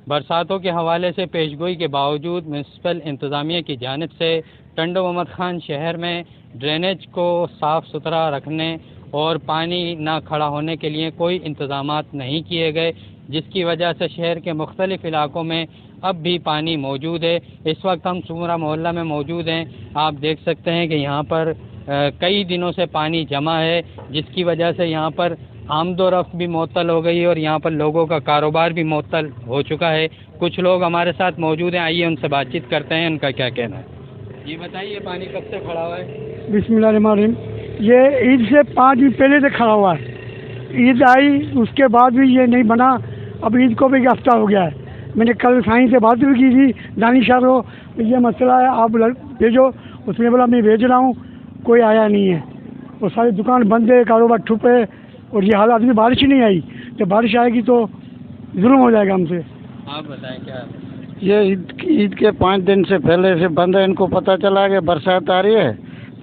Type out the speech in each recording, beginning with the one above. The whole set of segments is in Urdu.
برساتوں کے حوالے سے پیشگوئی کے باوجود میونسپل انتظامیہ کی جانب سے ٹنڈو محمد خان شہر میں ڈرینیج کو صاف ستھرا رکھنے اور پانی نہ کھڑا ہونے کے لیے کوئی انتظامات نہیں کیے گئے، جس کی وجہ سے شہر کے مختلف علاقوں میں اب بھی پانی موجود ہے۔ اس وقت ہم سومرہ محلہ میں موجود ہیں۔ آپ دیکھ سکتے ہیں کہ یہاں پر کئی دنوں سے پانی جمع ہے، جس کی وجہ سے یہاں پر آمد و رفت بھی معطل ہو گئی ہے اور یہاں پر لوگوں کا کاروبار بھی معطل ہو چکا ہے۔ کچھ لوگ ہمارے ساتھ موجود ہیں، آئیے ان سے بات چیت کرتے ہیں، ان کا کیا کہنا ہے۔ جی بتائیے، پانی کب سے کھڑا ہوا ہے؟ بسم اللہ الرحمن الرحیم۔ یہ عید سے 5 دن پہلے سے کھڑا ہوا ہے۔ عید آئی اس کے بعد بھی یہ نہیں بنا، اب عید کو بھی ہفتہ ہو گیا ہے۔ میں نے کل سائیں سے بات بھی کی تھی، دانش صاحب کو، یہ مسئلہ ہے آپ بھیجو، اس نے بولا میں بھیج رہا ہوں، کوئی آیا نہیں ہے۔ وہ ساری دکان بند ہے، کاروبار ٹھپ ہے، اور یہ حالات میں بارش ہی نہیں آئی۔ جب بارش آئے گی تو ظلم ہو جائے گا ہم سے۔ آپ بتائیں کیا؟ یہ عید کے 5 دن سے پہلے سے بند ہے، ان کو پتہ چلا کہ برسات آ رہی ہے۔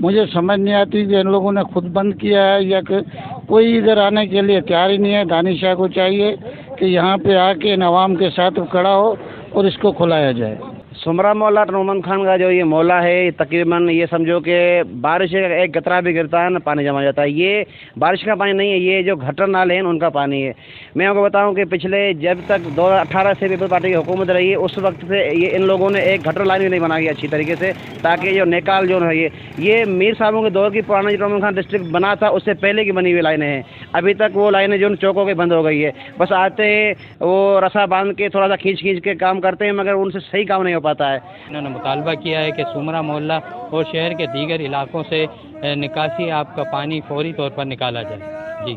مجھے سمجھ نہیں آتی کہ ان لوگوں نے خود بند کیا ہے یا کہ کوئی ادھر آنے کے لیے تیار ہی نہیں ہے۔ دانش شاہ کو چاہیے کہ یہاں پہ آ کے عوام کے ساتھ کھڑا ہو اور اس کو کھلایا جائے۔ سمرہ محلہ محمد خان کا جو یہ محلہ ہے، یہ تقریباً یہ سمجھو کہ بارش کا ایک قطرہ بھی گرتا ہے نا پانی جمع جاتا ہے۔ یہ بارش کا پانی نہیں ہے، یہ جو گھٹر نالے ہیں ان کا پانی ہے۔ میں آپ کو بتاؤں کہ پچھلے جب تک 2018 سے پیپلز پارٹی کی حکومت رہی ہے، اس وقت سے یہ ان لوگوں نے ایک گھٹر لائن بھی نہیں بنائی اچھی طریقے سے، تاکہ جو نیکال جو ہے یہ میر صاحبوں کے دور کی پرانا جو محمد خان ڈسٹرکٹ بنا تھا اس سے پہلے کی بنی ہوئی لائنیں ہیں۔ ابھی تک وہ لائنیں جو چوکوں کے بند ہو گئی ہے، بس آتے وہ رسا باندھ کے تھوڑا سا کھینچ کے کام کرتے ہیں، مگر ان سے صحیح کام نہیں ہو پاتا ہے۔ انہوں نے مطالبہ کیا ہے کہ سومرہ محلہ اور شہر کے دیگر علاقوں سے نکاسی آپ کا پانی فوری طور پر نکالا جائے۔ جی